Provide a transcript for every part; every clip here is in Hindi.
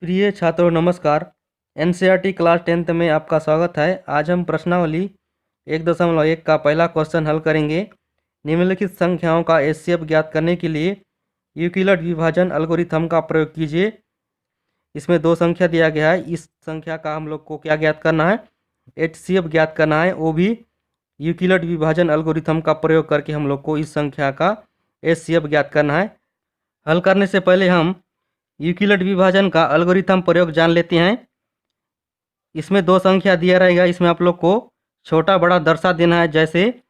प्रिय छात्रों नमस्कार। एनसीईआरटी क्लास 10th में आपका स्वागत है। आज हम प्रश्नावली 1.1 का पहला क्वेश्चन हल करेंगे। निम्नलिखित संख्याओं का एचसीएफ ज्ञात करने के लिए यूक्लिड विभाजन एल्गोरिथम का प्रयोग कीजिए। इसमें दो संख्या दिया गया है। इस संख्या का हम लोग को क्या ज्ञात करना है? एचसीएफ ज्ञात करना है, वो भी यूक्लिड विभाजन एल्गोरिथम का प्रयोग करके हम लोग को इस संख्या का एचसीएफ ज्ञात करना है। हल करने से पहले हम यूक्लिड विभाजन का एल्गोरिथम प्रयोग जान लेते हैं। इसमें दो संख्या दिया रहेगा, इसमें आप लोग को छोटा बड़ा दर्शा देना है। जैसे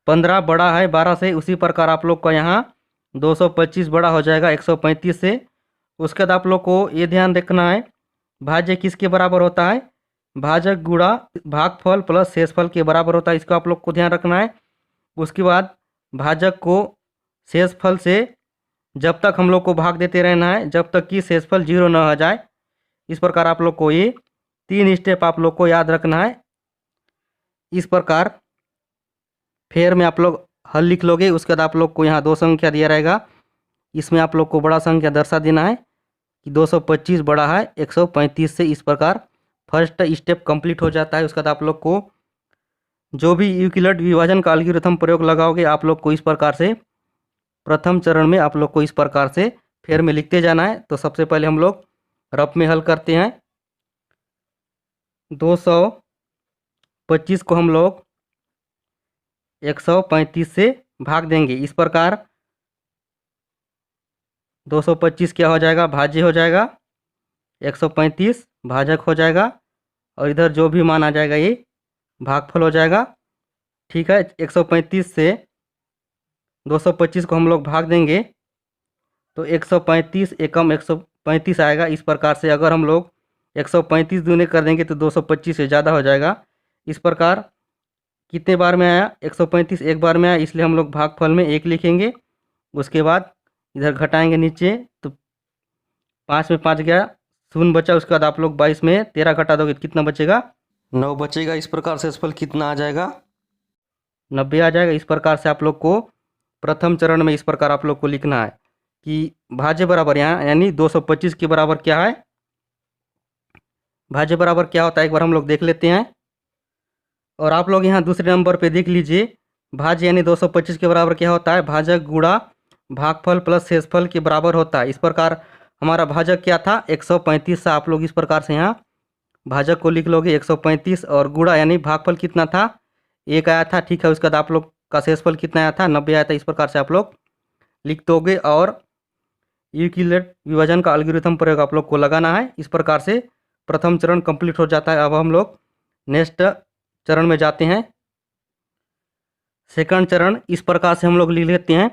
15 बड़ा है 12 से, उसी प्रकार आप लोग का यहाँ 225 बड़ा हो जाएगा 135 से। उसके बाद आप लोग को ये ध्यान रखना है, भाज्य किसके बराबर होता है? भाजक गुणा भागफल प्लस शेषफल के बराबर होता है। इसको आप लोग को ध्यान रखना है। उसके बाद भाजक को शेषफल से जब तक हम लोग को भाग देते रहना है, जब तक कि शेषफल 0 न हो जाए। इस प्रकार आप लोग को ये 3 स्टेप आप लोग को याद रखना है। इस प्रकार फिर में आप लोग हल लिख लोगे। उसके बाद आप लोग को यहाँ दो संख्या दिया रहेगा, इसमें आप लोग को बड़ा संख्या दर्शा देना है कि 225 बड़ा है 135 से। इस प्रकार फर्स्ट स्टेप कंप्लीट हो जाता है। उसके बाद आप लोग को जो भी यूक्लिड विभाजन का एल्गोरिथम प्रयोग लगाओगे, आप लोग को इस प्रकार से प्रथम चरण में आप लोग को इस प्रकार से फेर में लिखते जाना है। तो सबसे पहले हम लोग रफ में हल करते हैं। 225 को हम लोग 135 से भाग देंगे। इस प्रकार 225 क्या हो जाएगा? भाज्य हो जाएगा, 135 भाजक हो जाएगा, और इधर जो भी मान आ जाएगा ये भागफल हो जाएगा। ठीक है, 135 से 225 को हम लोग भाग देंगे तो 135 एकम 135 आएगा। इस प्रकार से अगर हम लोग 135 दूने कर देंगे तो 225 से ज़्यादा हो जाएगा। इस प्रकार कितने बार में आया? 135 एक बार में आया, इसलिए हम लोग भागफल में 1 लिखेंगे। उसके बाद इधर घटाएंगे नीचे तो 5 में 5 गया, 0 बचा। उसके बाद आप लोग 22 में 13 घटा दोगे तो कितना बचेगा? 9 बचेगा। इस प्रकार से शेषफल कितना आ जाएगा? 90 आ जाएगा। इस प्रकार से आप लोग को प्रथम चरण में इस प्रकार आप लोग को लिखना है कि भाज्य बराबर यहाँ यानी 225 के बराबर क्या है? भाज्य बराबर क्या होता है, एक बार हम लोग देख लेते हैं। और आप लोग यहाँ दूसरे नंबर पे देख लीजिए, भाज्य यानी 225 के बराबर क्या होता है? भाजक गुणा भागफल प्लस शेषफल के बराबर होता है। इस प्रकार हमारा भाजक क्या था? 135 था। आप लोग इस प्रकार से यहाँ भाजक को लिख लोगे 135, और गुणा यानी भागफल कितना था? 1 आया था। ठीक है, उसके बाद आप लोग का शेषफल कितना आया था? 90 आया था। इस प्रकार से आप लोग लिख दोगे और यूक्लिड विभाजन का एल्गोरिथम प्रयोग आप लोग को लगाना है। इस प्रकार से प्रथम चरण कंप्लीट हो जाता है। अब हम लोग नेक्स्ट चरण में जाते हैं। सेकंड चरण इस प्रकार से हम लोग लिख लेते हैं।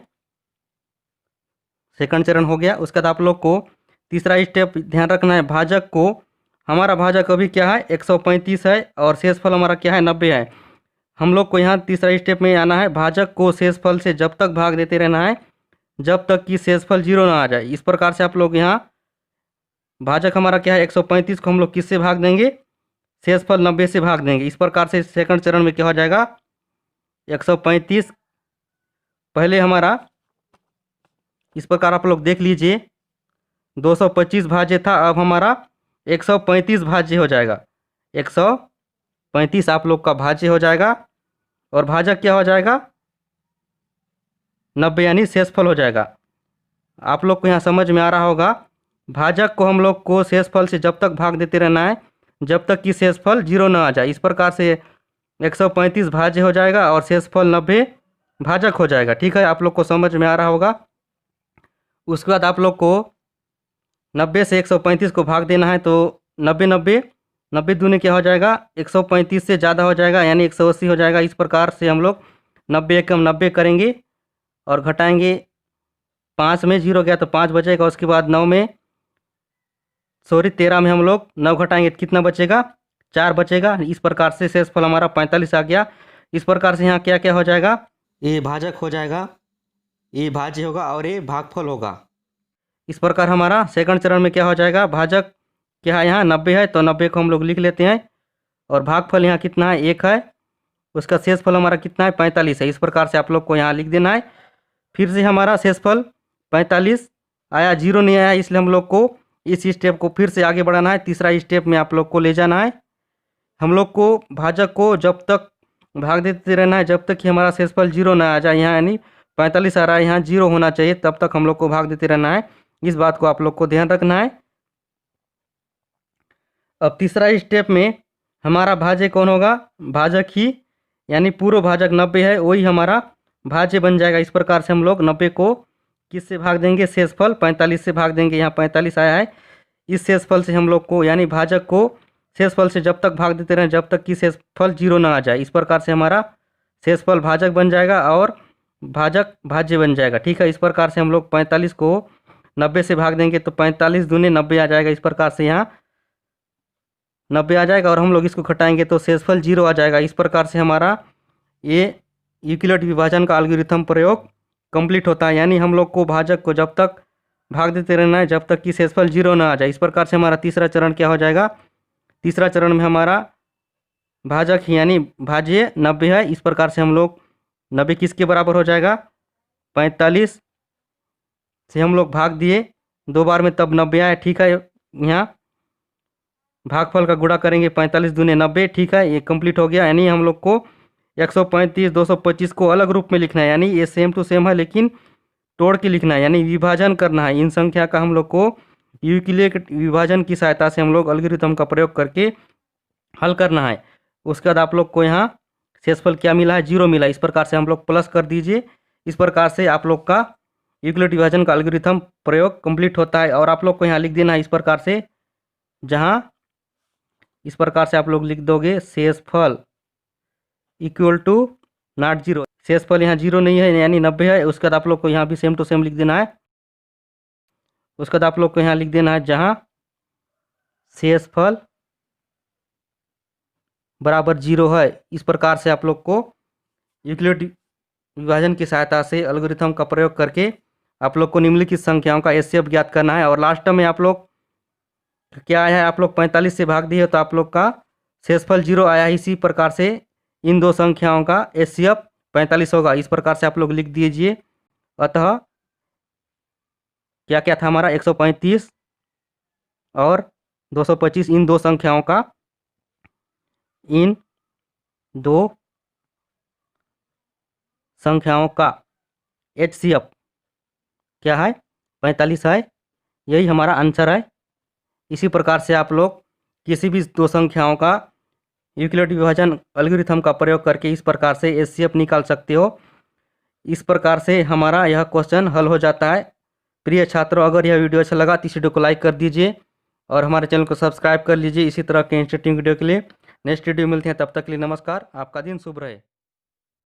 सेकंड चरण हो गया। उसके बाद आप लोग को तीसरा स्टेप ध्यान रखना है। भाजक को, हमारा भाजक अभी क्या है? 135 है, और शेषफल हमारा क्या है? 90 है। हम लोग को यहाँ तीसरा स्टेप में आना है। भाजक को शेषफल से जब तक भाग देते रहना है जब तक कि शेषफल 0 ना आ जाए। इस प्रकार से आप लोग यहाँ भाजक हमारा क्या है? 135 को हम लोग किससे भाग देंगे? शेषफल 90 से भाग देंगे। इस प्रकार से सेकंड चरण में क्या हो जाएगा? 135 पहले हमारा, इस प्रकार आप लोग देख लीजिए, 225 भाज्य था, अब हमारा 135 भाज्य हो जाएगा। 135 आप लोग का भाज्य हो जाएगा, और भाजक क्या हो जाएगा? 90 यानी शेषफल हो जाएगा। आप लोग को यहाँ समझ में आ रहा होगा। भाजक को हम लोग को शेषफल से जब तक भाग देते रहना है जब तक कि शेषफल 0 न आ जाए। इस प्रकार से 135 भाज्य हो जाएगा और शेषफल 90 भाजक हो जाएगा। ठीक है, आप लोग को समझ में आ रहा होगा। उसके बाद आप लोग को 90 से 135 को भाग देना है तो 90 दूने क्या हो जाएगा? 135 से ज़्यादा हो जाएगा यानी 180 हो जाएगा। इस प्रकार से हम लोग 90 एकम 90 करेंगे और घटाएंगे। 5 में 0 गया तो 5 बचेगा। उसके बाद 13 में हम लोग 9 घटाएंगे तो कितना बचेगा? 4 बचेगा। इस प्रकार से शेषफल हमारा 45 आ गया। इस प्रकार से यहाँ क्या क्या हो जाएगा? ये भाजक हो जाएगा, ये भाज्य होगा, और ये भागफल होगा। इस प्रकार हमारा सेकंड चरण में क्या हो जाएगा? भाजक क्या है? यहाँ 90 है तो 90 को हम लोग लिख लेते हैं, और भागफल यहाँ कितना है? 1 है। उसका शेषफल हमारा कितना है? 45 है। इस प्रकार से आप लोग को यहाँ लिख देना है। फिर से हमारा शेषफल 45 आया, 0 नहीं आया, इसलिए हम लोग को इस स्टेप को फिर से आगे बढ़ाना है, तीसरा स्टेप में आप लोग को ले जाना है। हम लोग को भाजक को जब तक भाग देते रहना है जब तक कि हमारा शेषफल जीरो ना आ जाए। यहाँ यानी 45 आ रहा है, यहाँ जीरो होना चाहिए, तब तक हम लोग को भाग देते रहना है। इस बात को आप लोग को ध्यान रखना है। अब तीसरा स्टेप में हमारा भाज्य कौन होगा, भाजक ही, यानी पूर्व भाजक 90 है, वही हमारा भाज्य बन जाएगा। इस प्रकार से हम लोग 90 को किससे भाग देंगे, शेषफल 45 से भाग देंगे। यहाँ 45 आया है, इस शेषफल से हम लोग को यानी भाजक को शेषफल से जब तक भाग देते रहें जब तक कि शेषफल जीरो ना आ जाए। इस प्रकार से हमारा शेषफल भाजक बन जाएगा और भाजक भाज्य बन जाएगा। ठीक है, इस प्रकार से हम लोग 45 को 90 से भाग देंगे तो 45 दूने 90 आ जाएगा। इस प्रकार से यहाँ 90 आ जाएगा और हम लोग इसको घटाएंगे तो शेषफल जीरो आ जाएगा। इस प्रकार से हमारा ये यूक्लिड विभाजन का एल्गोरिथम प्रयोग कंप्लीट होता है। यानी हम लोग को भाजक को जब तक भाग देते रहना है जब तक कि शेषफल जीरो ना आ जाए। इस प्रकार से हमारा तीसरा चरण क्या हो जाएगा, तीसरा चरण में हमारा भाजक यानी भाज्य 90 है। इस प्रकार से हम लोग 90 किसके बराबर हो जाएगा, 45 से हम लोग भाग दिए 2 बार में तब 90 आए। ठीक है, यहाँ भागफल का गुणा करेंगे 45 दूने 90। ठीक है, ये कंप्लीट हो गया। यानी हम लोग को 135 225 को अलग रूप में लिखना है, यानी ये सेम टू सेम है लेकिन तोड़ के लिखना है, यानी विभाजन करना है। इन संख्या का हम लोग को यूक्लिड विभाजन की सहायता से हम लोग एल्गोरिथम का प्रयोग करके हल करना है। उसके बाद आप लोग को यहाँ शेषफल क्या मिला है, जीरो मिला। इस प्रकार से हम लोग प्लस कर दीजिए। इस प्रकार से आप लोग का यूक्लिड विभाजन का एल्गोरिथम प्रयोग कंप्लीट होता है। और आप लोग को यहाँ लिख देना है इस प्रकार से, जहाँ इस प्रकार से आप लोग लिख दोगे शेषफल इक्वल टू नॉट जीरो। शेषफल यहाँ जीरो नहीं है यानी 90 है। उसके बाद आप लोग को यहाँ भी सेम टू सेम लिख देना है। उसके बाद आप लोग को यहाँ लिख देना है जहाँ शेषफल बराबर जीरो है। इस प्रकार से आप लोग को यूक्लिड विभाजन की सहायता से एल्गोरिथम का प्रयोग करके आप लोग को निम्नलिखित संख्याओं का एचसीएफ ज्ञात करना है। और लास्ट में आप लोग क्या आया है, आप लोग 45 से भाग दिए तो आप लोग का शेषफल जीरो आया है। इसी प्रकार से इन दो संख्याओं का एचसीएफ 45 होगा। इस प्रकार से आप लोग लिख दीजिए। अतः क्या क्या था हमारा 135 और 225, इन दो संख्याओं का एचसीएफ क्या है, 45 है। यही हमारा आंसर है। इसी प्रकार से आप लोग किसी भी दो संख्याओं का यूक्लिड विभाजन एल्गोरिथम का प्रयोग करके इस प्रकार से एचसीएफ निकाल सकते हो। इस प्रकार से हमारा यह क्वेश्चन हल हो जाता है। प्रिय छात्रों, अगर यह वीडियो अच्छा लगा तो इस वीडियो को लाइक कर दीजिए और हमारे चैनल को सब्सक्राइब कर लीजिए इसी तरह के इंटरेस्टिंग वीडियो के लिए। नेक्स्ट वीडियो मिलते हैं, तब तक के लिए नमस्कार। आपका दिन शुभ रहे।